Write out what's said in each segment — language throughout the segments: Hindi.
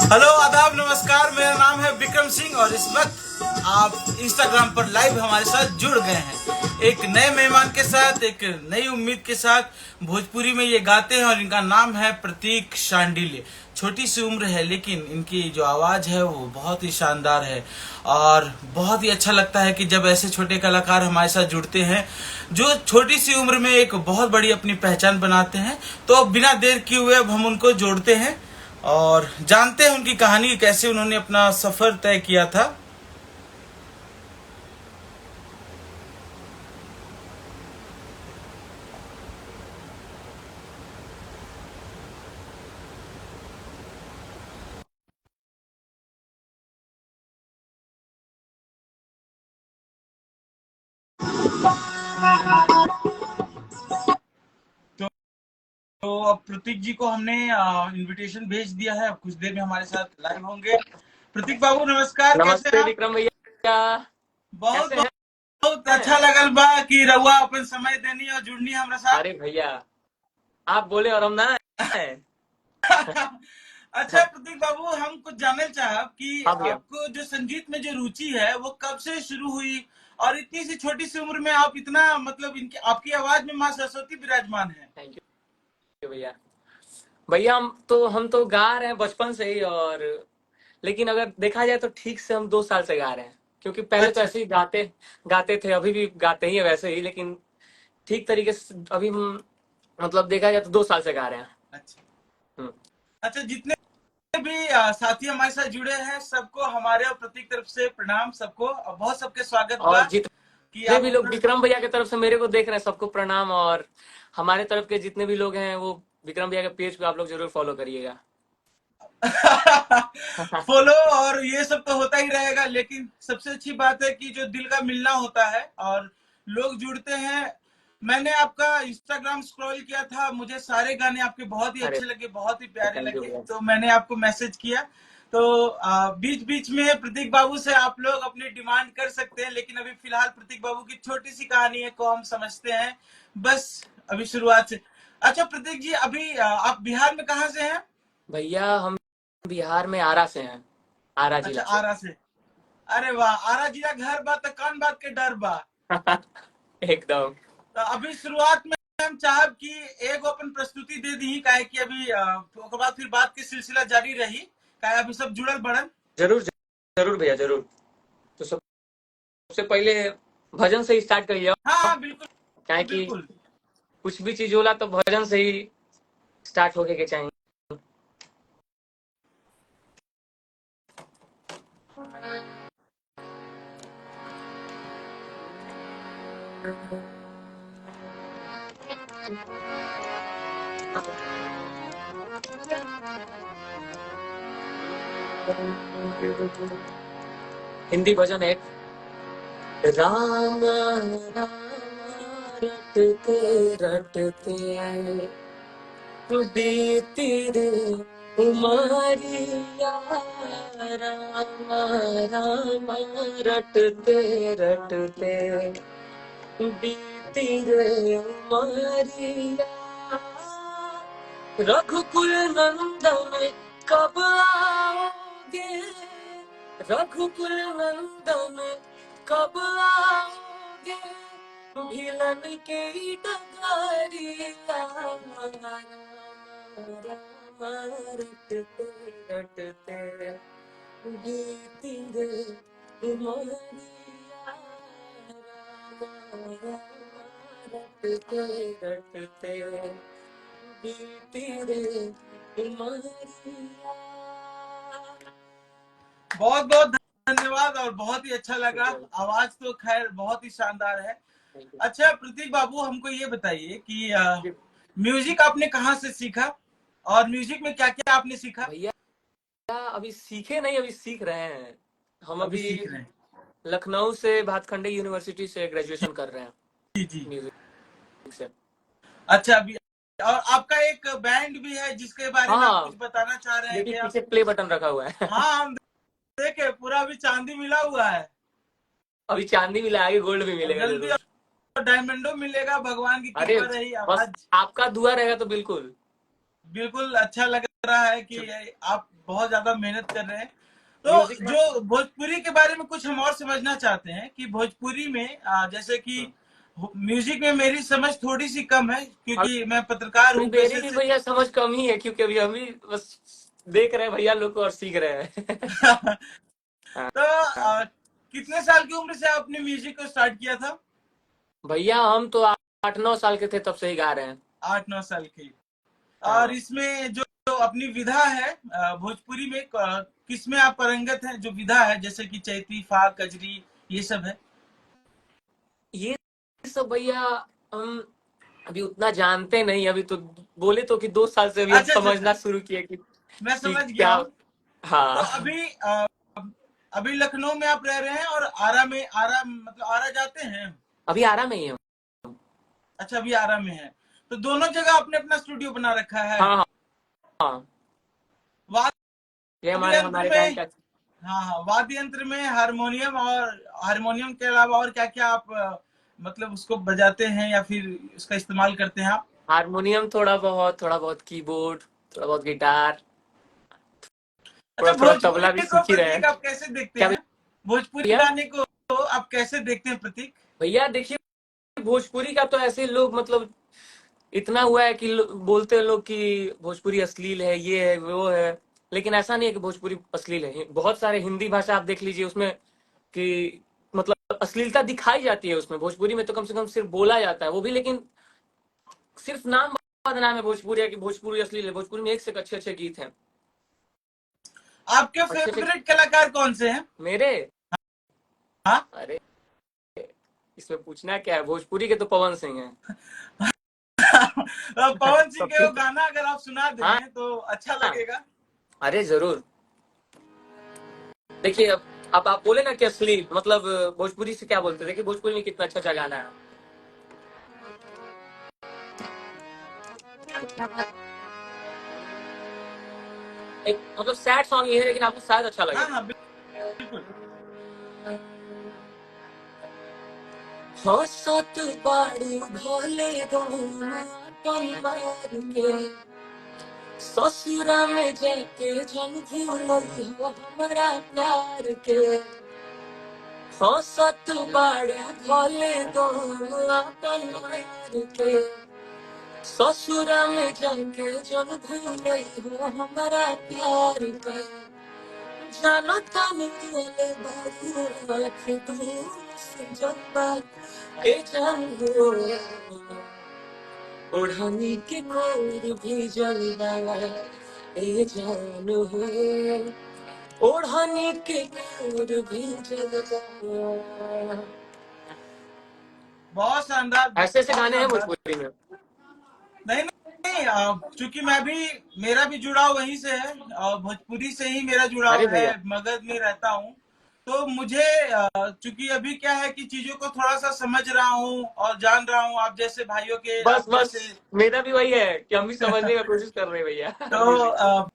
हेलो, आदाब, नमस्कार। मेरा नाम है विक्रम सिंह और इस वक्त आप इंस्टाग्राम पर लाइव हमारे साथ जुड़ गए हैं एक नए मेहमान के साथ, एक नई उम्मीद के साथ। भोजपुरी में ये गाते हैं और इनका नाम है प्रतीक शांडिल्य। छोटी सी उम्र है लेकिन इनकी जो आवाज है वो बहुत ही शानदार है और बहुत ही अच्छा लगता है कि जब ऐसे छोटे कलाकार हमारे साथ जुड़ते हैं जो छोटी सी उम्र में एक बहुत बड़ी अपनी पहचान बनाते हैं। तो अब बिना देर किए हुए अब हम उनको जोड़ते हैं और जानते हैं उनकी कहानी, कैसे उन्होंने अपना सफर तय किया था। तो, तो अब प्रतीक जी को हमने इनविटेशन भेज दिया है। अब कुछ देर में हमारे साथ लाइव होंगे। प्रतीक बाबू नमस्कार, कैसे नमस्ते हैं आप? विक्रम भैया। बहुत कैसे बहुत, बहुत अच्छा हैं? लगल बा कि रउआ अपन समय देनी और जुड़नी हमारे साथ। अरे भैया, आप बोले और हम ना अच्छा प्रतीक बाबू, हम कुछ जानना चाहब कि हाँ भैया। आपको जो संगीत में जो रुचि है वो कब से शुरू हुई और इतनी सी छोटी सी उम्र में आप इतना, मतलब इनकी आपकी आवाज में माँ सरस्वती विराजमान है। थैंक यू भैया। भैया हम तो गा रहे हैं बचपन से ही, और लेकिन अगर देखा जाए तो ठीक से हम 2 साल से गा रहे हैं, क्योंकि पहले तो अच्छा ऐसे ही गाते गाते थे, अभी भी गाते ही है वैसे ही, लेकिन ठीक तरीके से अभी हम मतलब देखा जाए तो 2 साल से गा रहे हैं। अच्छा हम्म। अच्छा, जितने भी साथी हमारे साथ जुड़े हैं सबको हमारे और प्रतीक तरफ से प्रणाम। सबको बहुत सबके स्वागत बा और कि जितने आप भी लोग अपना विक्रम भैया की तरफ से मेरे को देख रहे हैं सबको प्रणाम, और हमारे तरफ के जितने भी लोग हैं वो विक्रम भैया के पेज पे आप लोग जरूर फॉलो करिएगा। फॉलो और ये सब तो होता ही रहेगा, लेकिन सबसे अच्छी बात है कि जो दिल का मिलना होता है और लोग जुड़ते हैं। मैंने आपका इंस्टाग्राम स्क्रॉल किया था, मुझे सारे गाने आपके बहुत ही अरे अच्छे लगे, बहुत ही प्यारे थैंक यू लगे, भैया। तो मैंने आपको मैसेज किया। तो बीच बीच में प्रतीक बाबू से आप लोग अपनी डिमांड कर सकते हैं, लेकिन अभी फिलहाल प्रतीक बाबू की छोटी सी कहानी है को हम समझते हैं बस, अभी शुरुआत से। अच्छा प्रतीक जी, अभी आप बिहार में कहाँ से हैं? भैया हम बिहार में आरा से हैं, आरा अच्छा, जिला से। आरा से। अरे वाह, आरा जिला घर बा तो कौन बात के डर बा। एकदम। तो अभी शुरुआत में हम चाहब कि एगो अपन प्रस्तुति दे दी, काहे कि अभी ओकर बाद फिर बात के सिलसिला जारी रही, काहे अभी सब जुड़ल बड़न। जरूर जरूर भैया जरूर। तो सबसे पहले भजन से ही स्टार्ट करिए, हाँ हाँ, बिल्कुल क्या है कि बिल्कुल। कुछ भी चीज होला तो भजन से ही स्टार्ट होके के चाहिए। हिंदी भजन है। राम राम रटते रटते बीती रे उमरिया, राम राम रटते रटते बीती रे उमरिया, रघुकुल नंदन कब आओगे, रघुकुल नंदन कब आओगे, भिलन के डगरिया, राम रटते रटते बीती रे उमरिया, राम रटते रटते बीती रे उमरिया। बहुत बहुत धन्यवाद और बहुत ही अच्छा लगा। आवाज तो खैर बहुत ही शानदार है। अच्छा प्रतीक बाबू, हमको ये बताइए कि म्यूजिक आपने कहाँ से सीखा और म्यूजिक में क्या क्या आपने सीखा? भैया अभी सीखे नहीं, अभी सीख रहे हैं। हम अभी अभी सीख रहे हैं। लखनऊ से भातखंडे यूनिवर्सिटी से ग्रेजुएशन कर रहे हैं जी जी। म्यूजिक से। अच्छा, अभी और आपका एक बैंड भी है जिसके बारे में आप हाँ, कुछ बताना चाह रहे हैं देखिए क्या? पीछे प्ले बटन रखा हुआ है। हाँ, हम देखे, पूरा अभी चांदी मिला हुआ है। अभी चांदी मिला, आगे गोल्ड भी अब मिलेगा जल्दी जरूर। डायमंडो मिलेगा, भगवान की अरे कृपा रही। बस आवाज आपका दुआ रहेगा तो बिल्कुल। बिल्कुल अच्छा लगा। रहा है कि शुक- आप बहुत ज्यादा मेहनत कर रहे हैं। तो म्यूजिक में। जो भोजपुरी के बारे में कुछ हम और समझना चाहते हैं कि भोजपुरी में जैसे कि म्यूजिक में मेरी समझ थोड़ी सी कम है, क्योंकि मैं पत्रकार अभी हूँ मेरी पेशे भी से। भैया समझ कम ही है, क्योंकि अभी हम भी बस देख रहे हैं भैया लोग को और सीख रहे हैं। हाँ, तो हाँ। कितने साल की उम्र से आपने म्यूजिक को स्टार्ट किया था? भैया हम तो 8-9 साल के थे तब से ही गा रहे हैं। 8-9 साल की। और हाँ। इसमें जो अपनी विधा है भोजपुरी में, किसमें आप पारंगत हैं? जो विधा है जैसे कि चैती, फाग, कजरी, ये सब है। ये सब भैया हम अभी उतना जानते नहीं, अभी तो बोले तो कि 2 साल से अभी हम अच्छा अच्छा अच्छा, समझना शुरू किए मैं कि समझ गया क्या। हूँ। तो हाँ। अभी लखनऊ में आप रह रहे हैं और आरा मतलब आरा जाते हैं? अभी आराम में ही है। अच्छा, अभी आरा में है। तो दोनों जगह आपने अपना स्टूडियो बना रखा है। हाँ, हाँ, हाँ। ये वाद्य हमारे यंत्र हमारे में, बैंड का। हाँ हाँ, वाद्य यंत्र में हारमोनियम के अलावा और क्या क्या आप मतलब उसको बजाते हैं या फिर उसका इस्तेमाल करते हैं आप? हारमोनियम थोड़ा बहुत कीबोर्ड, थोड़ा बहुत गिटार, अच्छा, थोड़ा थोड़ा तबला भी भोजपुरी को सीख ही रहे हैं। प्रतीक आप कैसे देखते क्या हैं? भोजपुरी भैया? गाने को आप कैसे देखते हैं प्रतीक? भैया देखिए, भोजपुरी का तो ऐसे लोग मतलब इतना हुआ है कि बोलते हैं लोग कि भोजपुरी अश्लील है, ये है वो है। लेकिन ऐसा नहीं है कि भोजपुरी अश्लील है। बहुत सारे हिंदी भाषा आप देख लीजिए उसमें कि मतलब अश्लीलता दिखाई जाती है उसमें। भोजपुरी में तो कम से कम सिर्फ बोला जाता है वो भी, लेकिन सिर्फ नाम बदनाम है भोजपुरी है कि भोजपुरी अश्लील है। भोजपुरी में एक से एक अच्छे अच्छे गीत हैं। आपके अच्छे अच्छे। फेवरेट कलाकार कौन से हैं? मेरे, हाँ। अरे इसमें पूछना क्या है, भोजपुरी के तो पवन सिंह हैं। पवन सिंह के सबके। वो गाना अगर आप सुना हाँ, दें तो अच्छा हाँ। लगेगा। अरे जरूर। देखिए अब आप बोले ना कि अश्लील मतलब भोजपुरी से क्या बोलते हैं, देखिए भोजपुरी में कितना अच्छा अच्छा गाना है। एक मतलब सैड सॉन्ग ये है, लेकिन आपको शायद अच्छा हाँ लगे। हाँ, बिल्कुल। हंसत बाड़ी भोले गौआ परिवार के, ससुरा में जाके जल भूलई हो हमारा प्यार के। हंसत बाड़ी भोले गौआ परिवार के, ससुरा में जाके जल भूलई हो हमारा प्यार के। जानो तने वाले बाबू आँख दूर से जलवा ए जानू, ओढ़नी के कोर भी जलवा ए जानू, ओढ़नी के कोर भी जलवा। बहुत शानदार, ऐसे ऐसे बहुत गाने हैं शानदार। भोजपुरी में। नहीं नहीं, चूंकि मेरा भी जुड़ाव वहीं से है और भोजपुरी से ही मेरा अरे जुड़ाव है, भैया, मगध में रहता हूँ। तो मुझे चूंकि अभी क्या है कि चीजों को थोड़ा सा समझ रहा हूँ और जान रहा हूँ, आप जैसे भाइयों के, बस आप बस जैसे। मेरा भी वही है कि हम भी समझने का कोशिश कर रहे हैं भैया। तो म्यूजिक।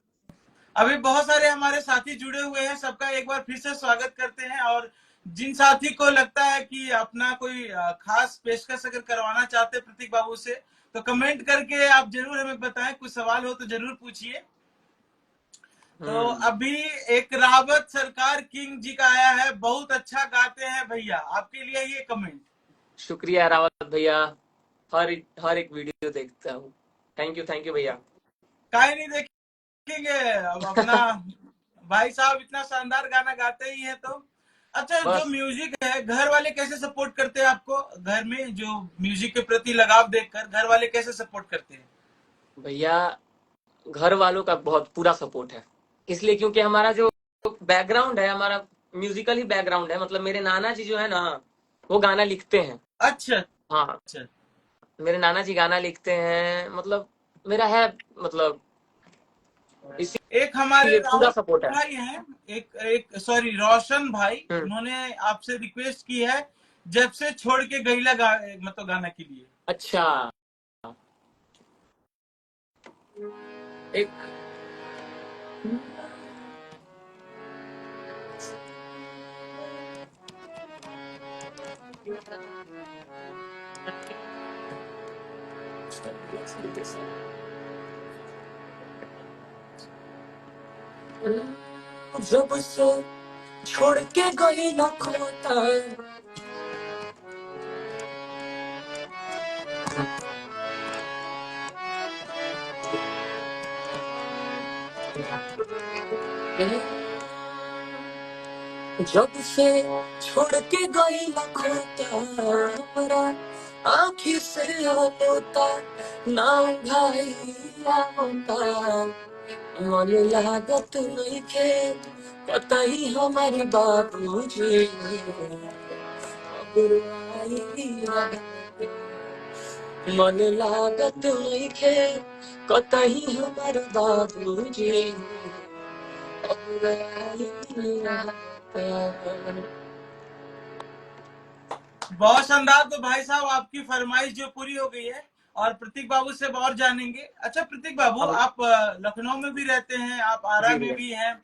अभी बहुत सारे हमारे साथी जुड़े हुए हैं, सबका एक बार फिर से स्वागत करते हैं। और जिन साथी को लगता है कि अपना कोई खास पेशकश अगर करवाना चाहते हैं प्रतीक बाबू से, तो कमेंट करके आप जरूर हमें बताएं। कुछ सवाल हो तो जरूर पूछिए। तो हम्म। अभी एक रावत सरकार किंग जी का आया है, बहुत अच्छा गाते हैं भैया, आपके लिए ये कमेंट। शुक्रिया रावत भैया, हर एक वीडियो देखता हूँ। थैंक यू भैया। काहे नहीं देखेंगे? अब अपना भाई साहब इतना शानदार गाना गाते ही हैं तो। अच्छा, जो बस म्यूजिक है, घर वाले कैसे सपोर्ट करते हैं आपको? घर में जो म्यूजिक के प्रति लगाव देखकर घर वाले कैसे सपोर्ट करते हैं? भैया, घर वालों का बहुत पूरा सपोर्ट है। इसलिए क्योंकि हमारा जो बैकग्राउंड है, हमारा म्यूजिकल ही बैकग्राउंड है। मतलब मेरे नाना जी जो है ना, वो गाना लिखते हैं। अच्छा हाँ, अच्छा। मेरे नाना जी गाना लिखते हैं। मतलब मेरा है, मतलब एक हमारे इसीलिए पूरा राहुल सपोर्ट है। भाई हैं, एक एक सॉरी, रोशन भाई, हम्म। उन्होंने आपसे रिक्वेस्ट की है जब से छोड़ के गईला मतलब गाना के लिए। अच्छा। एक जब से छोड़ के गई न खोता जब से छोड़ के गई न खोता आँखी से होता ना भाई होता मन लागत नहीं खे कतई हमारे बाबूजी मन लागत नहीं खे कतई हमारे बाबूजी बहुत शानदार। तो भाई साहब आपकी फरमाइश जो पूरी हो गई है और प्रतीक बाबू से और जानेंगे। अच्छा प्रतीक बाबू, आप लखनऊ में भी रहते हैं, आप आरा में भी हैं,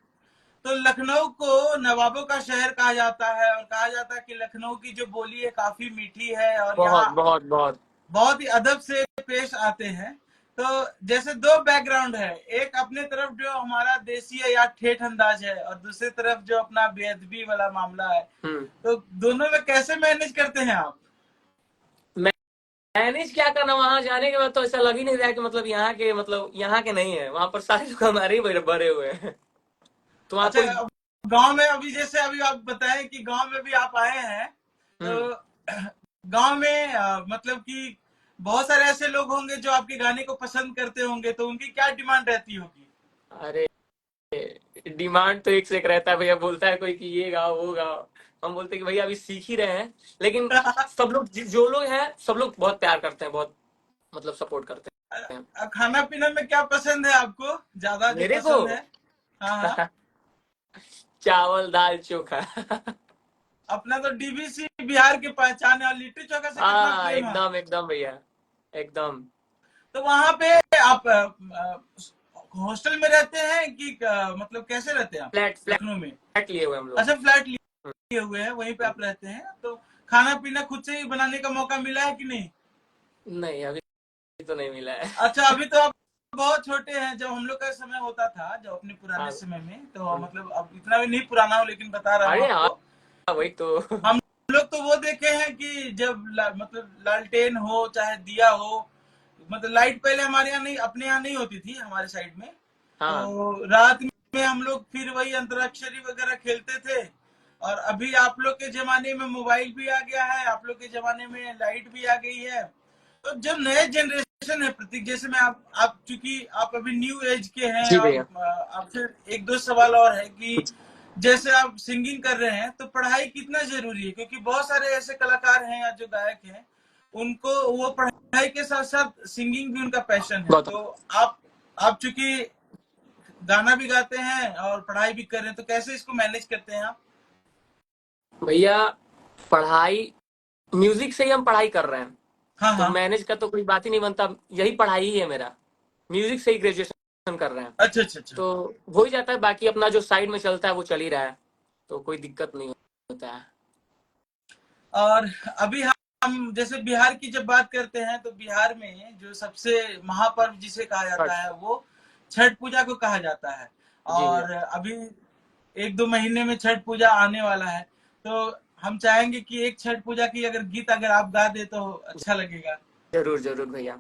तो लखनऊ को नवाबों का शहर कहा जाता है और कहा जाता है कि लखनऊ की जो बोली है काफी मीठी है और यहाँ बहुत ही अदब से पेश आते हैं। तो जैसे दो बैकग्राउंड है, एक अपने तरफ जो हमारा देसी या ठेठ अंदाज है और दूसरी तरफ जो अपना बेअदबी वाला मामला है, तो दोनों में कैसे मैनेज करते हैं आप? मैनेज क्या करना, वहां जाने के बाद तो ऐसा लग ही नहीं रहा कि मतलब यहाँ के नहीं है, वहां पर सारे लोग हमारे ही बड़े हुए हैं। तो वहाँ अच्छा, गांव में अभी जैसे अभी आप बताएं कि गांव में भी आप आए हैं, तो गांव में मतलब कि बहुत सारे ऐसे लोग होंगे जो आपके गाने को पसंद करते होंगे, तो उनकी क्या डिमांड रहती होगी? अरे डिमांड तो एक से एक रहता है भैया, बोलता है कोई कि ये गाओ वो गाओ, हम बोलते हैं कि भैया अभी सीख ही रहे हैं, लेकिन सब लोग जो लोग हैं सब लोग बहुत प्यार करते हैं, बहुत मतलब सपोर्ट करते हैं। खाना पीना में क्या पसंद है आपको, ज्यादा जो मेरे को पसंद है? हाँ चावल दाल चोखा अपना तो डीबीसी बिहार की पहचान है, और लिट्टी चोखा से कितना प्रेम है। एकदम एकदम भैया एकदम। तो वहां पे आप हॉस्टल में रहते हैं कि मतलब कैसे रहते हैं आप फ्लैट लखनऊ में? फ्लैट लिए हुए हम लोग। अच्छा, फ्लैट लिए हुए हैं, वहीं पे आप रहते हैं, तो खाना पीना खुद से ही बनाने का मौका मिला है कि नहीं? नहीं अभी तो नहीं मिला है। अच्छा, अभी तो आप बहुत छोटे हैं। जब हम लोग का समय होता था, जब अपने पुराने समय में, तो मतलब अब इतना भी नहीं पुराना हो, लेकिन बता रहा हूँ अरे हाँ आपको। वही तो हम लोग तो वो देखे हैं कि जब मतलब लालटेन हो चाहे दिया हो, मतलब लाइट पहले हमारे यहाँ नहीं, अपने यहाँ नहीं होती थी हमारे साइड में, हाँ तो रात में हम लोग फिर वही अंतराक्षरी वगैरह खेलते थे। और अभी आप लोग के जमाने में मोबाइल भी आ गया है, आप लोग के जमाने में लाइट भी आ गई है। तो जो नए जनरेशन है प्रतीक, जैसे मैं आप चूंकि आप अभी न्यू एज के हैं, जी भैया। और आपसे एक दो सवाल और है कि जैसे आप सिंगिंग कर रहे हैं, तो पढ़ाई कितना जरूरी है? क्योंकि बहुत सारे ऐसे कलाकार हैं या जो गायक हैं, उनको वो पढ़ाई के साथ साथ सिंगिंग भी उनका पैशन है। बहुत तो आप चूंकि गाना भी गाते हैं और पढ़ाई भी कर रहे हैं, तो कैसे इसको मैनेज करते हैं आप? भैया पढ़ाई म्यूजिक से ही हम पढ़ाई कर रहे हैं, हाँ तो हाँ। मैनेज का तो कोई बात ही नहीं बनता, यही पढ़ाई ही है मेरा, म्यूजिक से ही ग्रेजुएशन कर रहे हैं, अच्छा अच्छा अच्छा। तो हो ही जाता है, बाकी अपना जो साइड में चलता है वो चल ही रहा है, तो कोई दिक्कत नहीं होता है। और अभी हम जैसे बिहार की जब बात करते हैं, तो बिहार में जो सबसे महापर्व जिसे कहा जाता है, वो छठ पूजा को कहा जाता है। जी भैया। और अभी एक दो महीने में छठ पूजा आने वाला है, तो हम चाहेंगे कि एक छठ पूजा की अगर गीत अगर आप गा दे तो अच्छा लगेगा। जरूर जरूर भैया।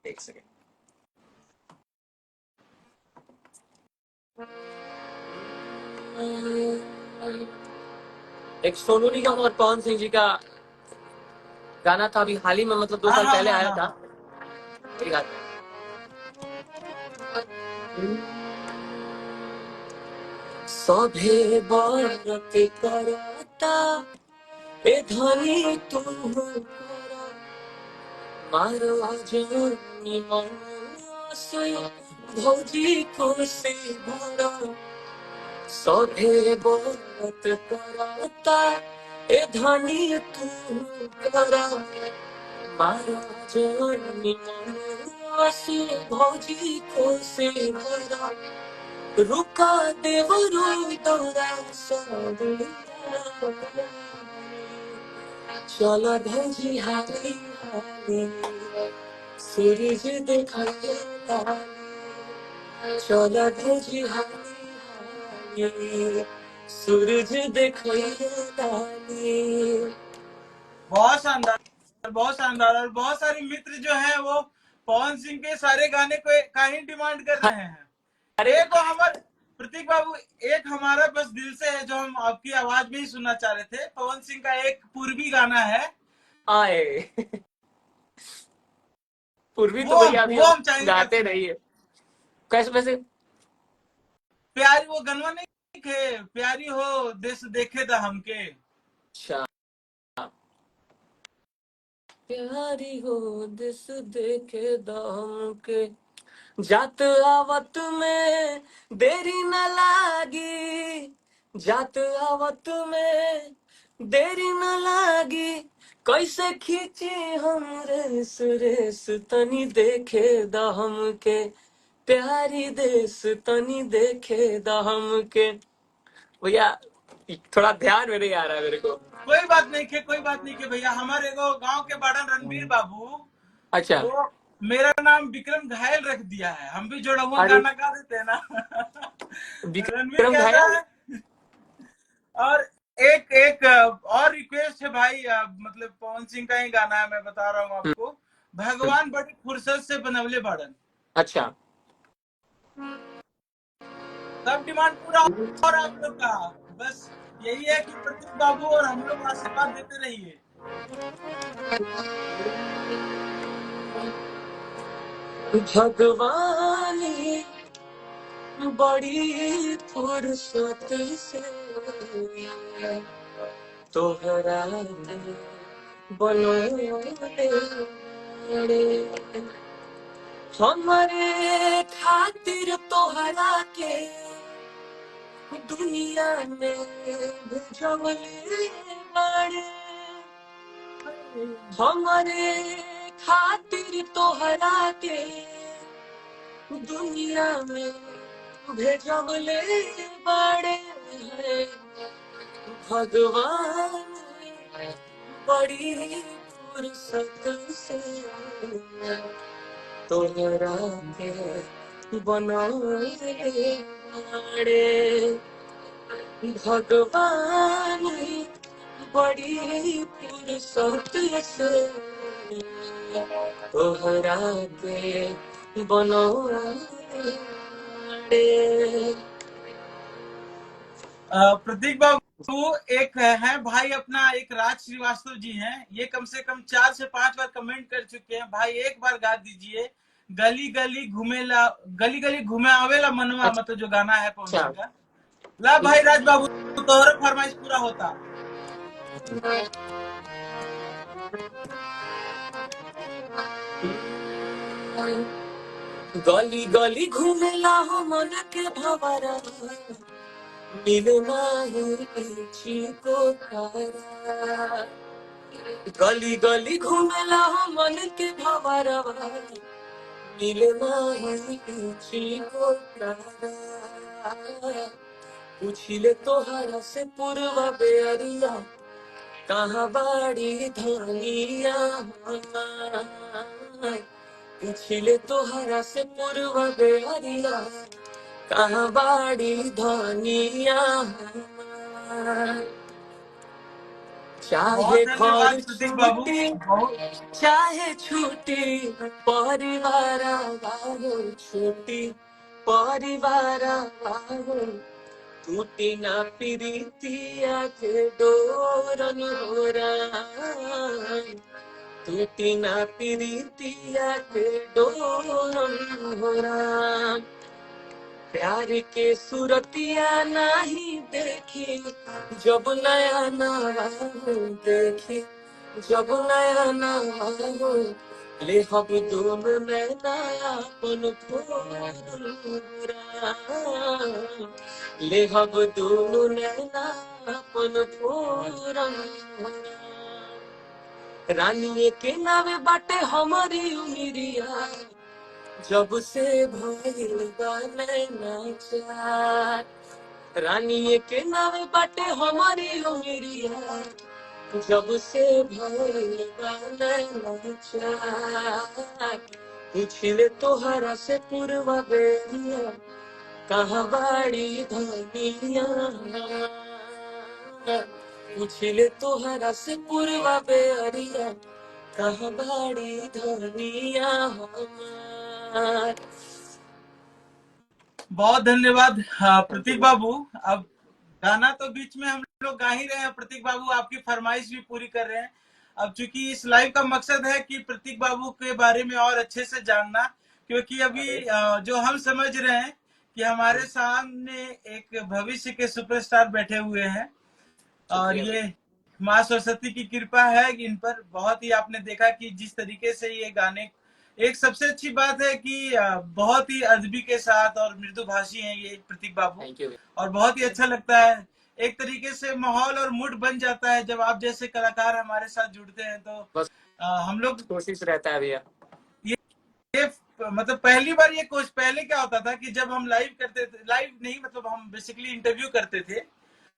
एक सेकेंड। एक सोनू निगम और पवन सिंह जी का गाना था, अभी हाल ही में मतलब 2 साल हाँ पहले हाँ आया हाँ था। हाँ। सभे बारत करता ए धनी तुम करा मारो जनी मन से भौजी को से भरा सभे बारत करता ए धनी तुम करा मारो जनी मन से भौजी को से भरा रुका देवरू तोरा सब चलो भौजी हाली हाली सूरज दिखाई लाली। चलो भौजी हाली हाली सूरज दिखाई लाली। बहुत शानदार, बहुत शानदार। और बहुत सारे मित्र जो हैं वो पवन सिंह के सारे गाने को का ही डिमांड कर रहे हैं। अरे एक वो हमारे प्रतीक बाबू, एक हमारा बस दिल से है जो हम आपकी आवाज में ही सुनना चाह रहे थे। पवन सिंह का एक पूर्वी गाना है, आए पूर्वी तो वो भैया अभी वो हम हम चाहेंगे कि आप गाते सुनाए। रहिए। कैसे वैसे? प्यारी वो गनवा नहीं थे, प्यारी हो देश देखे था हमके। अच्छा, प्यारी हो दिस देखे दम के, जात आवत में देरी न लागी, जात आवत में देरी न लागी, कैसे खींची हम रेस रेस तनी देखे दम के, प्यारी देश तनी देखे दम के। भैया थोड़ा ध्यान में नहीं आ रहा है मेरे को। कोई बात नहीं के, कोई बात नहीं के भैया। हमारे एगो गांव के बाड़न रणबीर बाबू, अच्छा। वो मेरा नाम विक्रम घायल रख दिया है, हम भी जोड़वा अरे गाना गा देते हैं ना। रणबीर विक्रम कैसा घायल। है? और एक एक और रिक्वेस्ट है भाई, मतलब पवन सिंह का ही गाना है, मैं बता रहा हूँ आपको। भगवान बड़ी फुर्सत से बनवले बाड़न, अच्छा। सब डिमांड पूरा। और आप लोग का बस यही है कि प्रतीक बाबू और हम लोग आशीर्वाद देते रहिए। भगवानी बड़ी फुर्सत से तोहरा बनोले हमारे खातिर तोहरा के दुनिया में भेजवले बाड़े, हमारे खातिर तोहरा के दुनिया में भेजवले बाड़े। भगवान बड़ी फुर्सत से तोहरा के बनौले बाड़े। भगवान बड़ी फुर्सत से तोहरा के बनौले। प्रतीक बाबू एक है भाई अपना, एक राज श्रीवास्तव जी हैं, ये कम से कम 4 से 5 बार कमेंट कर चुके हैं। भाई एक बार गा दीजिए, गली गली घूमेला, गली गली घूमे आवेला मनवा, मतलब जो गाना है पवन अच्छा। सिंह का। ला भाई राज बाबू, तोहरा फरमाइश पूरा होता। गली गली घूमेला हो मन के भवरा, मिलना ही को तारा। गली गली घूमेला हो मन के भवरा, मिलना ही को तारा। पूछिले तोहरा से पूर्वा बेअरिया, कहाँ बाड़ी धनिया हमार। पूछिले तोहरा से पूर्वा बेअरिया, कहाँ बाड़ी धनिया हमार। बहुत चाहे धन्यवाद घर प्रतीक बाबू, छूटी बहुत। चाहे छूटी परिवार वालो, छूटी परिवार वालो, टूटी ना प्रीतिया के डोरन होरा, टूटी ना प्रीतिया के डोरन होरा। प्यार के सूरतिया नहीं देखी जब नया नवा देखी, जब नया नवा ले हम दोनों नया अपन फोरा, ले हम दोनों नया अपन फोरा। रानी के नावे बाटे हमारी उमिरिया, जब से भइल बा नैना चार। रानी के नावे बाटे हमारी उमिरिया, जब से भइल बा नैना चार, पूछिले तोहरा से पुरवा बेरिया, कहाँ बाड़ी धनिया। पूछिले तोहरा से पुरवा बेरिया, कहाँ बाड़ी धनिया हमार। बहुत धन्यवाद प्रतीक बाबू। अब गाना तो बीच में हम लोग गा ही रहे हैं, प्रतीक बाबू आपकी फरमाइश भी पूरी कर रहे हैं। अब चूंकि इस लाइव का मकसद है कि प्रतीक बाबू के बारे में और अच्छे से जानना, क्योंकि अभी जो हम समझ रहे हैं कि हमारे सामने एक भविष्य के सुपरस्टार बैठे हुए हैं, और ये माँ सरस्वती की कृपा है इन पर। बहुत ही आपने देखा कि जिस तरीके से ये गाने, एक सबसे अच्छी बात है कि बहुत ही अदबी के साथ और मृदुभाषी हैं ये प्रतीक बाबू, और बहुत ही अच्छा लगता है। एक तरीके से माहौल और मूड बन जाता है जब आप जैसे कलाकार हमारे साथ जुड़ते हैं, तो बस हम लोग कोशिश रहता है भैया। ये मतलब पहली बार ये कोच, पहले क्या होता था कि जब हम लाइव करते थे, लाइव नहीं मतलब हम बेसिकली इंटरव्यू करते थे,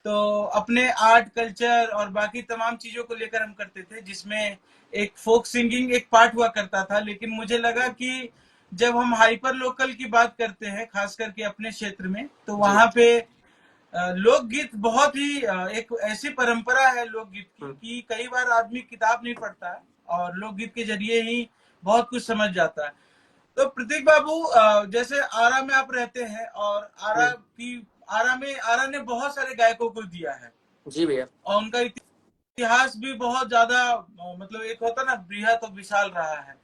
तो अपने आर्ट कल्चर और बाकी तमाम चीजों को लेकर हम करते थे, जिसमें एक फोक सिंगिंग एक पार्ट हुआ करता था। लेकिन मुझे लगा कि जब हम हाइपर लोकल की बात करते हैं, खास करके अपने क्षेत्र में, तो वहां पे लोकगीत बहुत ही एक ऐसी परंपरा है लोकगीत की कि कई बार आदमी किताब नहीं पढ़ता है और लोकगीत के जरिए ही बहुत कुछ समझ जाता है। तो प्रतीक बाबू, जैसे आरा में आप रहते हैं, और आरा ने बहुत सारे गायकों को दिया है जी भैया, और उनका इतिहास भी बहुत ज्यादा मतलब एक होता ना बृहत और विशाल रहा है।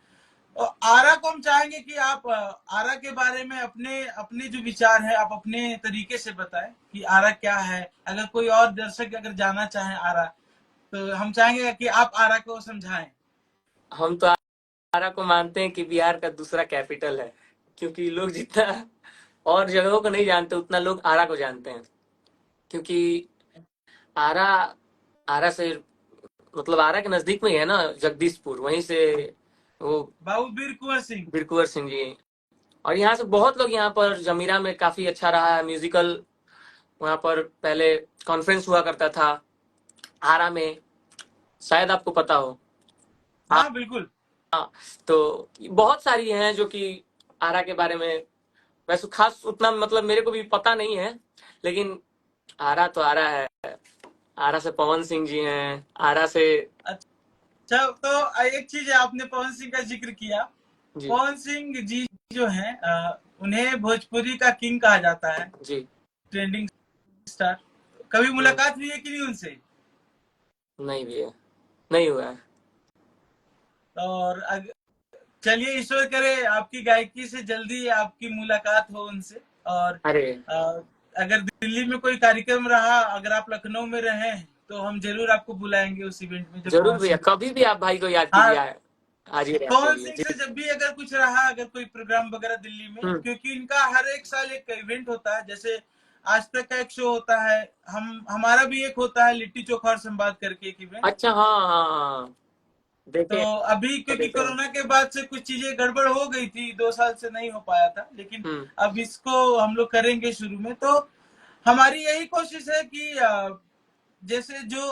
और आरा को हम चाहेंगे कि आप आरा के बारे में अपने अपने जो विचार है आप अपने तरीके से बताएं कि आरा क्या है। अगर कोई और दर्शक अगर जानना चाहें आरा, तो हम चाहेंगे कि आप आरा को समझाएं। हम तो आरा को मानते हैं कि बिहार का दूसरा कैपिटल है, क्योंकि लोग जितना और जगहों को नहीं जानते उतना लोग आरा को जानते हैं। क्योंकि आरा आरा से मतलब आरा के नजदीक में ही है ना जगदीशपुर, वहीं से वो बाबू बीर कुंवर सिंह, बीर कुंवर सिंह जी। और यहाँ से बहुत लोग, यहाँ पर जमीरा में काफी अच्छा रहा है म्यूजिकल, वहाँ पर पहले कॉन्फ्रेंस हुआ करता था आरा में, शायद आपको पता हो। हाँ बिल्कुल। तो बहुत सारी हैं जो कि आरा के बारे में वैसे खास उतना मतलब मेरे को भी पता नहीं है, लेकिन आरा तो आरा है। आरा से पवन सिंह जी हैं, आरा से। अच्छा, तो एक चीज है, आपने पवन सिंह का जिक्र किया। पवन सिंह जी जो हैं, उन्हें भोजपुरी का किंग कहा जाता है जी, ट्रेंडिंग स्टार। कभी मुलाकात हुई है कि नहीं उनसे? नहीं भी है, नहीं हुआ है। और चलिए ईश्वर करे आपकी गायकी से जल्दी आपकी मुलाकात हो उनसे। और अरे अगर दिल्ली में कोई कार्यक्रम रहा, अगर आप लखनऊ में रहें, तो हम जरूर आपको बुलाएंगे उस इवेंट में। जब जरूर भैया, कभी भी आप भाई को याद कीजिए, हाजिर पवन सिंह से जब भी अगर कुछ रहा, अगर कोई प्रोग्राम वगैरह दिल्ली में, क्योंकि इनका हर एक साल एक इवेंट होता है, जैसे आज तक का एक शो होता है, हमारा भी एक होता है लिट्टी चोखा और संवाद करके एक इवेंट। अच्छा, हाँ हाँ, तो अभी क्योंकि कोरोना के बाद से कुछ चीजें गड़बड़ हो गई थी, 2 साल से नहीं हो पाया था, लेकिन अब इसको हम लोग करेंगे शुरू में। तो हमारी यही कोशिश है कि जैसे जो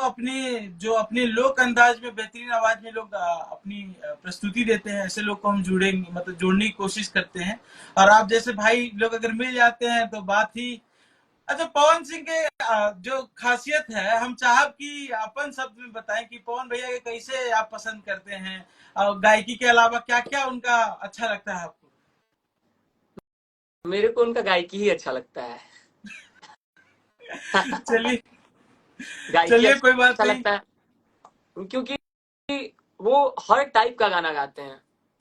अपने लोक अंदाज में बेहतरीन आवाज में लोग अपनी प्रस्तुति देते हैं, ऐसे लोग को हम जुड़ेंगे, मतलब जोड़ने की कोशिश करते हैं। और आप जैसे भाई लोग अगर मिल जाते हैं तो बात ही। अच्छा, पवन सिंह के जो खासियत है, हम चाहब कि अपन शब्द में बताएं कि पवन भैया के कैसे आप पसंद करते हैं, और गायकी के अलावा क्या क्या उनका अच्छा लगता है आपको? मेरे को उनका गायकी ही अच्छा लगता है। चलिए गायकी कोई बात अच्छा नहीं। लगता है क्योंकि वो हर टाइप का गाना गाते हैं,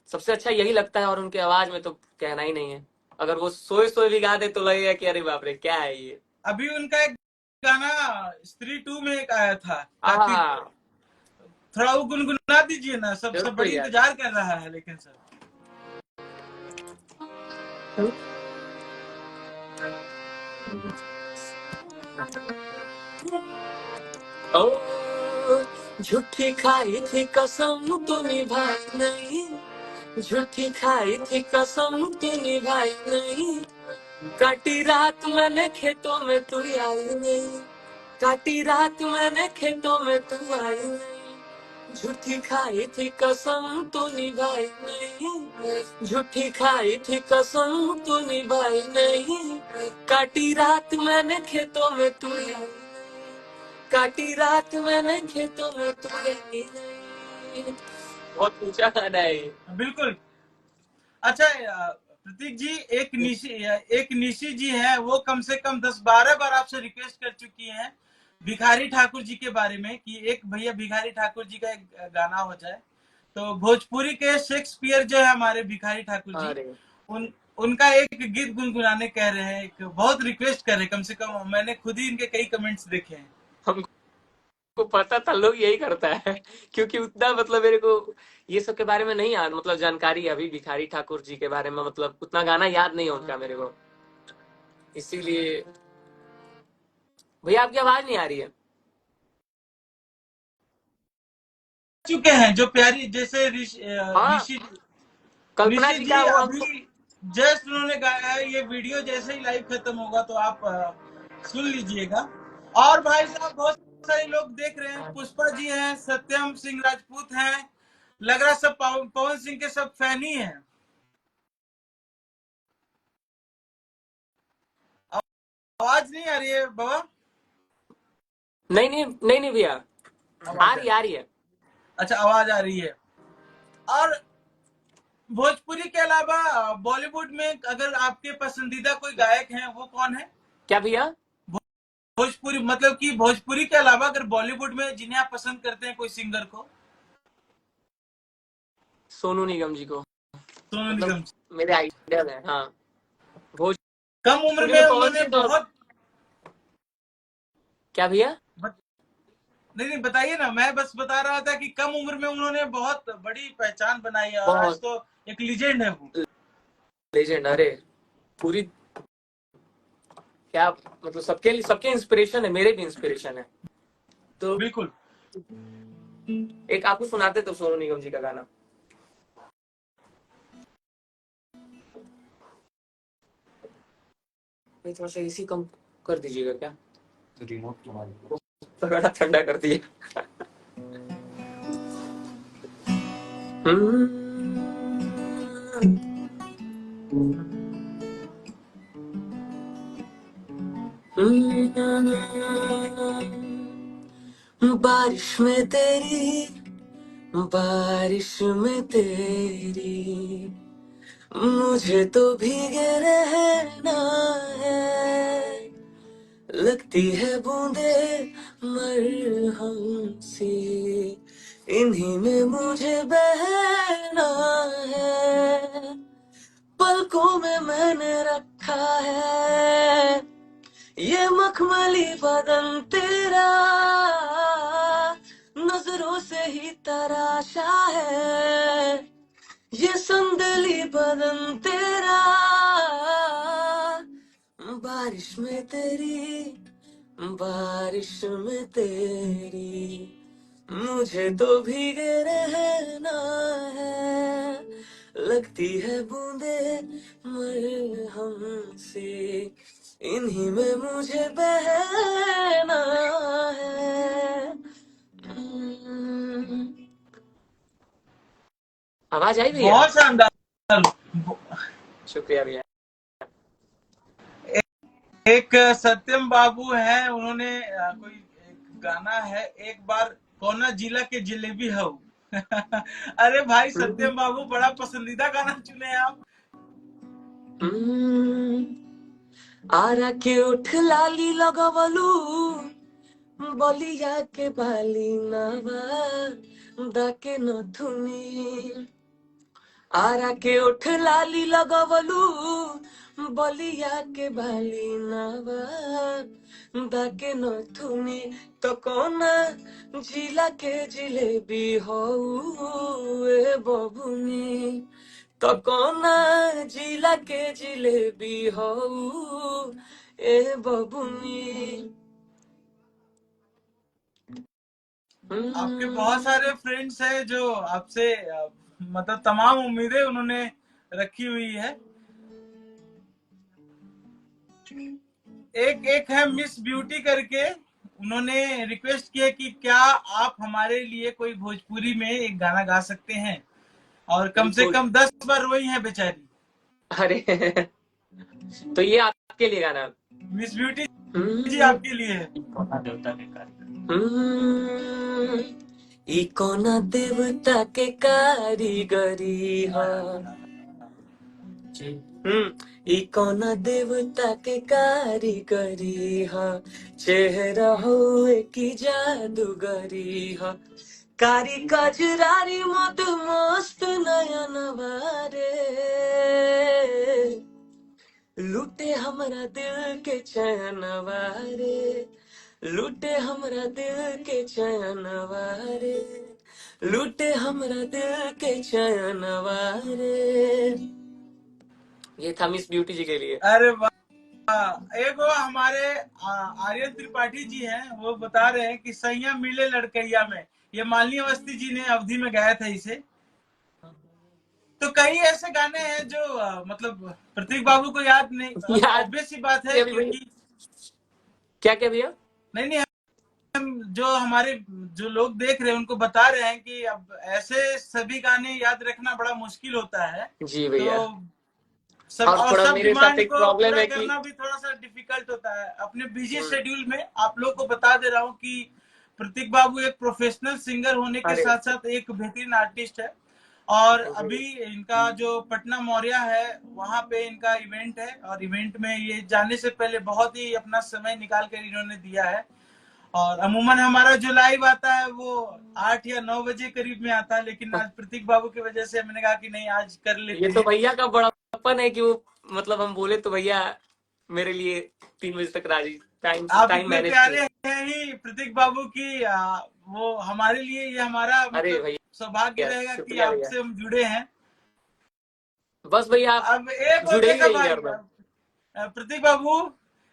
सबसे अच्छा यही लगता है। और उनके आवाज में तो कहना ही नहीं है, अगर वो सोए सोए भी गा दे तो लगेगा कि अरे बाप रे क्या है ये। अभी उनका एक गाना स्त्री 2 में एक आया था, थोड़ा वो गुनगुना दीजिए ना, सब बड़ी इंतजार कर रहा है। लेकिन सर झूठी खाई थी कसम तू निभाई नहीं, झूठी खाई थी कसम तू निभाई नहीं, काटी रात मैंने खेतों में तू आई नहीं, काटी रात मैंने खेतों में तू आई नहीं, झूठी खाई थी कसम तू निभाई नहीं, झूठी खाई थी कसम तू निभाई नहीं, काटी रात मैंने खेतों में तू आई नहीं, काटी रात मैंने खेतों में तू आई नहीं। बहुत ऊंचा गाना है ये। बिल्कुल। अच्छा प्रतीक जी, एक निशी जी है, वो कम से कम 10-12 बार आपसे रिक्वेस्ट कर चुकी हैं भिखारी ठाकुर जी के बारे में कि एक भैया भिखारी ठाकुर जी का एक गाना हो जाए। तो भोजपुरी के शेक्सपियर जो है हमारे भिखारी ठाकुर जी, अरे उन उनका एक गीत गुनगुनाने कह रहे हैं, एक बहुत रिक्वेस्ट कर रहे हैं। कम से कम मैंने खुद ही इनके कई कमेंट्स देखे हैं। हमको पता था लोग यही करता है, क्योंकि उतना मतलब मेरे को ये सब के बारे में नहीं याद, मतलब जानकारी है अभी भिखारी ठाकुर जी के बारे में, मतलब उतना गाना याद नहीं है उनका मेरे को, इसीलिए। भैया आपकी आवाज नहीं आ रही है। चुके हैं जो प्यारी, जैसे हाँ, ऋषि कल्पना निशी जी जी का वो अभी हमको। जस्ट उन्होंने गाया है। ये वीडियो जैसे ही लाइव खत्म होगा तो आप सुन लीजिएगा। और भाई साहब बहुत सारे लोग देख रहे हैं, पुष्पा जी हैं, सत्यम सिंह राजपूत हैं, लग रहा है सब पवन सिंह के सब फैन ही हैं। आवाज नहीं आ रही है बाबा? नहीं नहीं नहीं नहीं भैया, आ आवाज आ रही रही है, आ है। रही है। अच्छा, आवाज आ रही है। और भोजपुरी के अलावा बॉलीवुड में अगर आपके पसंदीदा कोई गायक हैं, वो कौन है? क्या भैया? भोजपुरी मतलब कि भोजपुरी के अलावा अगर बॉलीवुड में जिन्हें आप पसंद करते हैं कोई सिंगर को? सोनू निगम जी को, सोनू मतलब निगम। मेरे आइडल है। हाँ, कम उम्र भोजपुरी में में पवन उन्होंने सिंह तो। बहुत क्या भैया? नहीं नहीं, बताइए ना। मैं बस बता रहा था कि कम उम्र में उन्होंने बहुत बड़ी पहचान बनाई है और आज बहुत तो एक लीजेंड है वो। लेजेंड, अरे पूरी, क्या मतलब सबके सबके इंस्पिरेशन है, मेरे भी इंस्पिरेशन है। तो बिल्कुल। एक आपको सुनाते तो सोनू निगम जी का गाना। भाई थोड़ा सा एसी कम कर दीजिएगा क्या, रिमोट थोड़ा ठंडा कर दिए। बारिश में तेरी, बारिश में तेरी, मुझे तो भीगे रहना है, लगती है बूंदे मरहम सी, इन्हीं में मुझे बहना है, पलकों में मैंने रखा है ये मखमली बदन तेरा, नजरों से ही तराशा है ये संदली बदन तेरा, बारिश में तेरी, बारिश में तेरी, मुझे तो भीगे रहना है, लगती है बूंदे मरहम से, इन्हीं में मुझे बहना है। आवाज आई भैया? बहुत शानदार। शुक्रिया भैया। एक सत्यम बाबू है, उन्होंने कोई एक गाना है, एक बार कौना जिला के जलेबी हो। अरे भाई सत्यम बाबू, बड़ा पसंदीदा गाना चुने हैं आप। आरा के उठ लाली लगवलू, बलिया के बाली नवा दाके नथुनी, आरा के उठ लाली लगवलू, बलिया के बाली नवा दाके नथुनी, तो कोना जिला के जिलेबी हो ए बबुनी, तो कोना जिला के जिलेबी हो ए बबुनी। आपके बहुत सारे फ्रेंड्स हैं जो आपसे मतलब तमाम उम्मीदें उन्होंने रखी हुई है। एक एक है मिस ब्यूटी करके, उन्होंने रिक्वेस्ट किया कि क्या आप हमारे लिए कोई भोजपुरी में एक गाना गा सकते हैं, और कम से बिल्कुल। कम 10 बार रोई है बेचारी। अरे तो ये आपके लिए गाना। मिस ब्यूटी जी, हम्म, आपके लिए है। हम्म, ई कोना देवता के कारीगरी हा। ई कोना देवता के कारीगरी हा, चेहरा हुए की जादूगरी हा, कारी कजरारी मत मस्त नयन वारे, लूटे हमरा दिल के चैन वारे, लूटे हमरा दिल के चैन वारे, लूटे हमरा दिल के चैन वारे। ये था मिस ब्यूटी जी के लिए। अरे वाह। एक वो हमारे आर्यन त्रिपाठी जी हैं, वो बता रहे हैं कि सैया मिले लड़कैया में, ये मालिनी अवस्थी जी ने अवधि में गाया था इसे। तो कई ऐसे गाने हैं जो मतलब प्रतीक बाबू को याद नहीं, याद ऑब्वियस सी बात है, है अभी भैया। क्योंकि क्या क्या भैया? नहीं नहीं, हम जो हमारे जो लोग देख रहे हैं उनको बता रहे हैं कि अब ऐसे सभी गाने याद रखना बड़ा मुश्किल होता है। जी तो भैया। सब, और और थोड़ा सब मेरे साथ डिमांड एक को प्रॉब्लम पूरा है कि करना भी थोड़ा सा डिफिकल्ट होता है अपने बिजी शेड्यूल में। आप लोग को बता दे रहा हूँ कि प्रतीक बाबू एक प्रोफेशनल सिंगर होने के अरे साथ साथ एक बेहतरीन आर्टिस्ट है। और जी अभी इनका जो पटना मौर्या है वहां पे इनका इवेंट है, और इवेंट में ये जाने से पहले बहुत ही अपना समय निकाल कर इन्होंने दिया है। और अमूमन हमारा जो लाइव आता है वो 8 या 9 बजे करीब में आता है, लेकिन आज प्रतीक बाबू की वजह से मैंने कहा कि नहीं, आज कर ये लेते तो हैं। भैया का बड़प्पन है कि वो मतलब हम बोले तो भैया मेरे लिए 3 बजे तक राजी, टाइम आप टाइम इतने मैनेज प्यारे किए। हैं ही प्रतीक बाबू की, वो हमारे लिए, ये हमारा अरे मतलब सौभाग्य भैया रहेगा कि शुक्रिया भैया। आपसे हम जुड़े हैं। बस भैया आप अब एक वो जुड़े ही देखा रहिए भाई, हरदम। प्रतीक बाबू,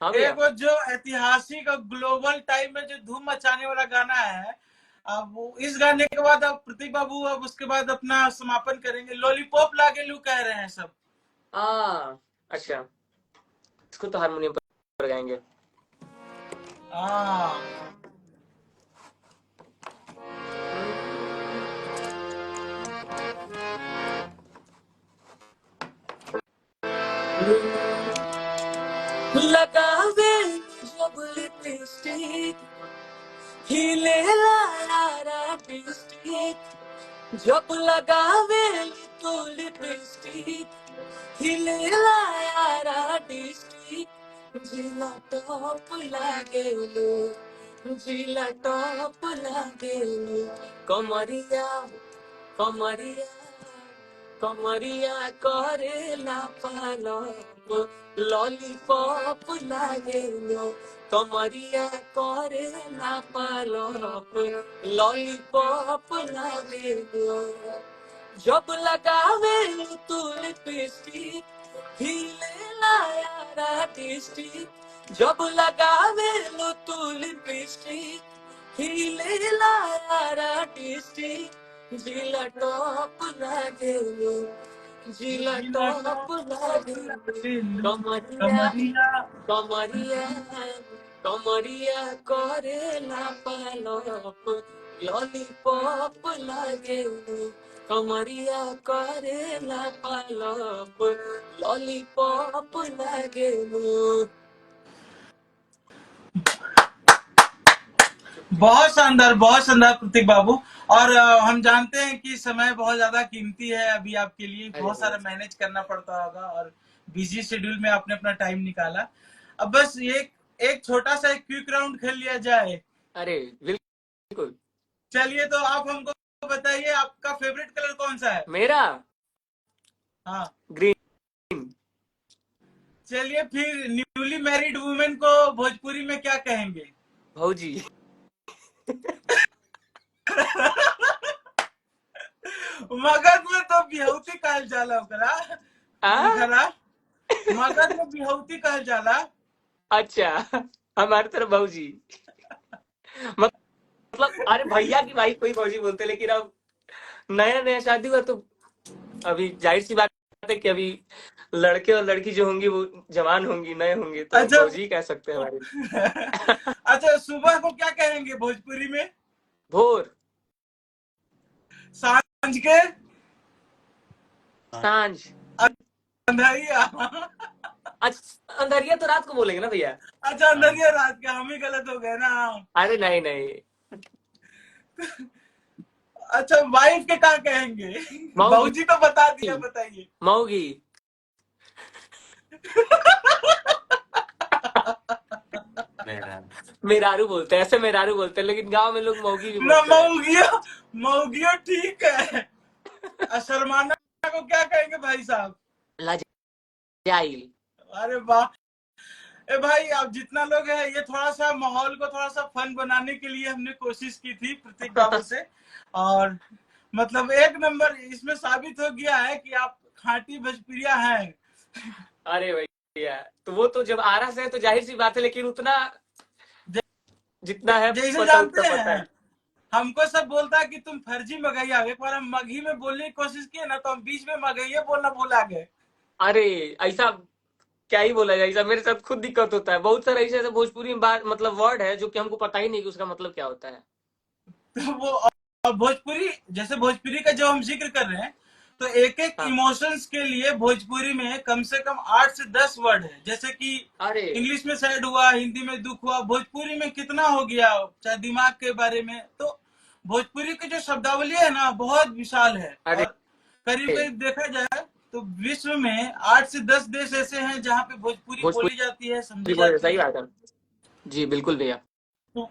हाँ एक भैया। वो जो ऐतिहासिक और ग्लोबल टाइम में जो धूम मचाने वाला गाना है, अब इस गाने के बाद अब प्रतीक बाबू अब उसके बाद अपना समापन करेंगे। लॉलीपॉप लागे लू कह रहे हैं सब। अच्छा, इसको तो हारमोनियम पर गाएंगे। हाँ, लगावे जब लिपस्टिक, हिले लारा डिस्ट्रिक्ट, जब लगावे तो लिपस्टिक, हिले लारा डिस्ट्रिक्ट, जिला टॉप लागे लो, जिला टॉप लागे लो, कमरिया कमरिया कमरिया करेला पालप, लॉलीपॉप लागे लो, कमरिया करेला पालप, लॉलीपॉप लागे लो, जब लगावे तू लिपस्टिक, हिले लाया डिस्ट्रिक्ट, जब लगावे तू लिपस्टिक, हिले लाया डिस्ट्रिक्ट, जिला टॉप लागे लो, जिला जिला टॉप टॉप लागे लो, लागे लू, कमरिया कमरिया। कमरिया कमरिया करेला पालप, लॉलीपॉप लागे लो, कमरिया करेला पालप, लॉलीपॉप लागे लो। बहुत शानदार प्रतीक बाबू। और हम जानते हैं कि समय बहुत ज्यादा कीमती है अभी आपके लिए, अरे बहुत सारा मैनेज करना पड़ता होगा, और बिजी शेड्यूल में आपने अपना टाइम निकाला। अब बस ये एक छोटा सा एक क्विक राउंड खेल लिया जाए। अरे बिल्कुल। चलिए, तो आप हमको बताइए आपका फेवरेट कलर कौन सा है। मेरा हाँ, ग्रीन। चलिए फिर न्यूली मैरिड वुमेन को भोजपुरी में क्या कहेंगे। भौजी। मगध में तो बिहौती कहल जाला ओकरा, आ खरा मगध में बिहौती कहल जाला। अच्छा, हमारी तरफ भौजी मतलब अरे भैया की भाई कोई भौजी बोलते, लेकिन अब नया नया शादी हुआ तो अभी जाहिर सी बात है कि अभी लड़के और लड़की जो होंगी वो जवान होंगी, नए होंगे, तो अच्छा। भौजी कह सकते हैं हमारे। अच्छा, सुबह को क्या कहेंगे भोजपुरी में? भोर। सांझ के? सांझ। अंधरिया। अच्छा, अंधरिया तो रात को बोलेंगे ना भैया। अच्छा, अंधरिया रात का, हम ही गलत हो गए ना। अरे नहीं नहीं। अच्छा, वाइफ के क्या कहेंगे? मऊगी। भाऊजी तो बता दिया, बताइए। मऊगी। मेरारू बोलते हैं, ऐसे मेरारू बोलते हैं, लेकिन गांव में लोग मऊगी भी ना, बोलते हैं। मऊगियो ठीक है। शर्माना को क्या कहेंगे भाई साहब? लजाइल। अरे वाह। ए भाई, आप जितना लोग हैं, ये थोड़ा सा माहौल को थोड़ा सा फन बनाने के लिए हमने कोशिश की थी प्रतीक बाबू से, और मतलब एक नंबर इसमें साबित हो गया है कि आप खांटी भोजपुरिया हैं। अरे भैया, तो वो तो जब आरा से है तो जाहिर सी बात है, लेकिन उतना जितना है जैसे पता जानते उतना पता हैं, है। हमको सब बोलता है कि तुम फर्जी मगैया। एक बार हम मगही में बोलने की कोशिश किए ना, तो हम बीच में मगैया बोलना भूला गए। अरे ऐसा क्या ही बोला जाए, ऐसा मेरे साथ खुद दिक्कत होता है। बहुत सारे ऐसे ऐसे भोजपुरी में बात मतलब वर्ड है जो कि हमको पता ही नहीं कि उसका मतलब क्या होता है। तो वो, और भोजपुरी, जैसे भोजपुरी का जो हम जिक्र कर रहे हैं, तो एक एक हाँ। इमोशंस के लिए भोजपुरी में कम से कम 8 से 10 वर्ड है। जैसे कि अरे इंग्लिश में सैड हुआ, हिंदी में दुख हुआ, भोजपुरी में कितना हो गया, चाहे दिमाग के बारे में। तो भोजपुरी की जो शब्दावली है ना, बहुत विशाल है। अरे। और करीब करीब देखा जाए तो विश्व में 8 से 10 देश ऐसे हैं जहाँ पे भोजपुरी बोली भोजपुरी जाती है, समझी बोल जाती सही है। बात है। जी बिल्कुल भैया। तो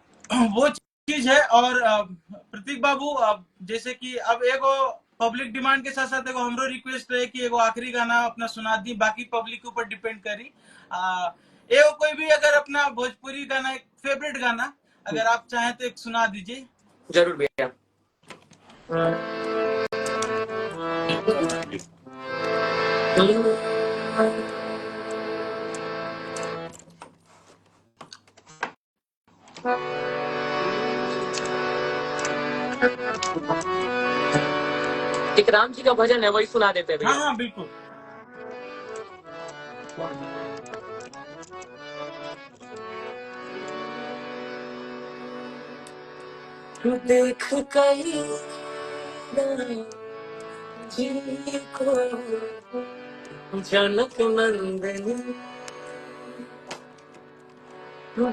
वो चीज है। और प्रतीक बाबू, अब जैसे कि अब एगो पब्लिक डिमांड के साथ साथ एगो हमरो रिक्वेस्ट रहे कि एगो आखिरी गाना अपना सुना दी, बाकी पब्लिक के ऊपर डिपेंड करी। एगो कोई भी अगर अपना भोजपुरी गाना, एक फेवरेट गाना अगर आप चाहें तो एक सुना दीजिए। जरूर भैया। एक राम जी का भजन है, वही सुना देते हैं हाँ भैया। हाँ, बिल्कुल। देख कर जी को जनक नंदनी,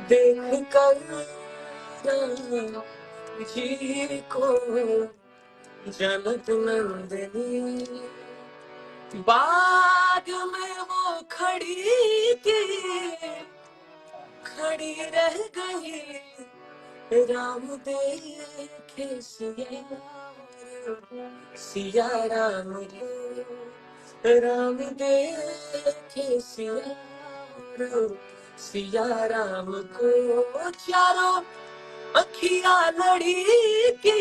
देख कर जी को जनक नंदनी, बाग में वो खड़ी रह गई, राम देखे सिया राम रे, राम देखे सिया राम को, चारों अखियां लड़ी की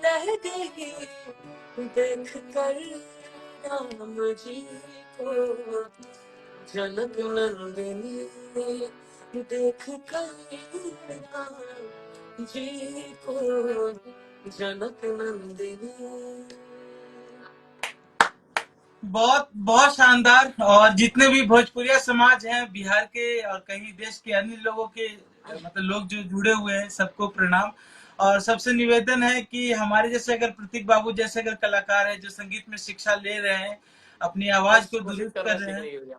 रह गई, देख कर राम जी को जनक नंदिनी, देख कर राम जी को जनक नंदिनी। बहुत बहुत शानदार। और जितने भी भोजपुरिया समाज हैं बिहार के और कहीं देश के अन्य लोगों के, मतलब लोग जो जुड़े हुए हैं, सबको प्रणाम। और सबसे निवेदन है कि हमारे जैसे अगर प्रतीक बाबू जैसे अगर कलाकार है जो संगीत में शिक्षा ले रहे हैं, अपनी आवाज को कोशिश दुरुस्त कर रहे कर हैं रहे हैं, सीखने की भैया।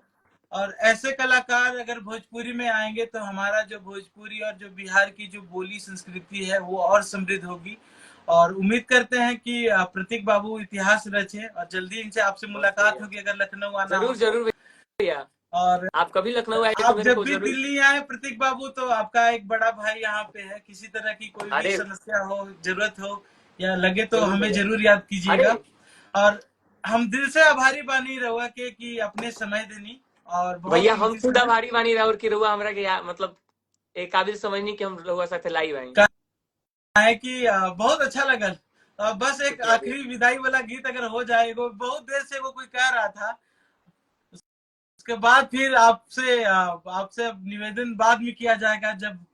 और ऐसे कलाकार अगर भोजपुरी में आएंगे तो हमारा जो भोजपुरी और जो बिहार की जो बोली संस्कृति है वो और समृद्ध होगी। और उम्मीद करते हैं कि प्रतीक बाबू इतिहास रचे, और जल्दी इनसे आपसे बस मुलाकात भैया, होगी अगर लखनऊ आना हो जरूर तो। जरूर भैया। और आप कभी लखनऊ आए तो आप मेरे जब को भी जरूर। दिल्ली आए प्रतीक बाबू, तो आपका एक बड़ा भाई यहाँ पे है, किसी तरह की कोई भी अरे समस्या हो, जरूरत हो या लगे तो जरूर हमें भैया। जरूर याद अरे कीजिएगा। और हम दिल से आभारी बानी रहुआ के कि अपने समय देनी, और बहुत भैया, हम कीमती खुद समय। आभारी बानी रहा और कि रहुआ हमरा के मतलब एक काबिल समझनी कि हम रहुआ साथे लाइव आई। है कि बहुत अच्छा लगा। बस एक शुक्रिया भैया। आखिरी विदाई वाला गीत अगर हो जाए, वो बहुत देर से वो कोई कह रहा था, उसके बाद फिर आपसे निवेदन बाद में किया जाएगा। जब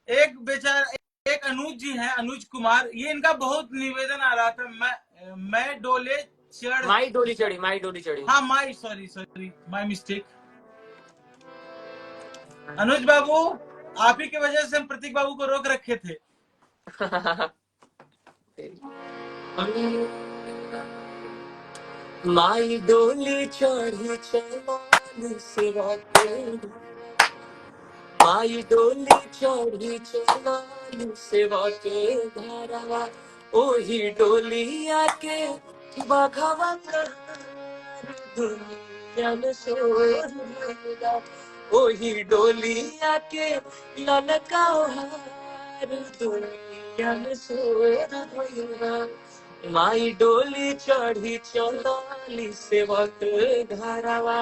एक बेचारा, एक अनुज जी हैं, अनुज कुमार, ये इनका बहुत निवेदन आ रहा था, मैं डोले चढ़, माई डोली चढ़ी, माई डोली चढ़ी। हाँ माई, सॉरी सॉरी, माई मिस्टेक। अनुज बाबू, आप ही की वजह से हम प्रतीक बाबू को रोक रखे थे। माई डोली चढ़ी चलान सिवा के, माई डोली चढ़ी चलान सिवा के घरवा, ओही डोलिया के बघवा दुनिया में शोर भइला, ओही डोलिया के ललका हार दुनिया में शोर भइला। माई डोली चढ़ी चलाली सेवक घरवा,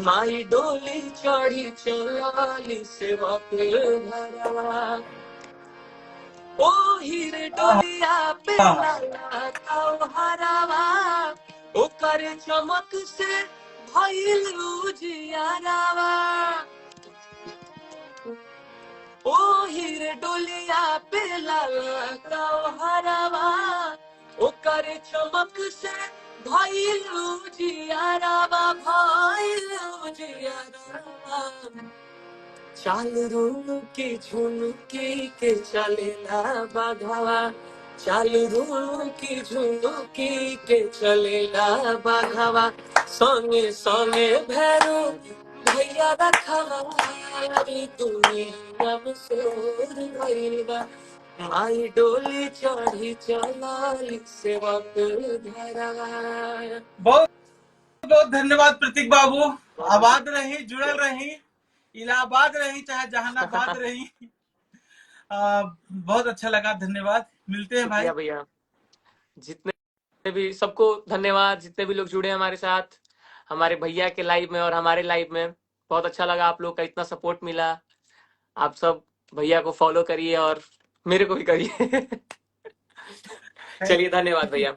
माई डोली चढ़ी चलाली सेवक घरवा, ओ हीरे डोलिया पे लाला काऊ हरावा, ओकर चमक से भइल उजियारावा, ओ हीरे डोलिया पे लाला काऊ हरावा, ओकर चमक से भइल उजियारावा, भइल उजियारावा। चाल रुनुकी झुनुकी के चलेला बाघवा, चाल रुनुकी झुनुकी के चलेला बाघवा, संगे संगे भैरू भैया रखवा, दुनिया में शोर भइल बा। माई डोली चढ़ी चलाली सेवक घरवा। बहुत बहुत धन्यवाद प्रतीक बाबू। आबाद रही, जुड़ल रही, इलाहाबाद रही, चाहे जहानाबाद रही। बहुत अच्छा लगा, धन्यवाद। मिलते हैं भाई। शुक्रिया भैया, जितने भी सबको धन्यवाद, जितने भी लोग जुड़े हैं हमारे साथ, हमारे भैया के लाइव में और हमारे लाइव में। बहुत अच्छा लगा, आप लोग का इतना सपोर्ट मिला। आप सब भैया को फॉलो करिए और मेरे को भी करिए। चलिए, धन्यवाद भैया।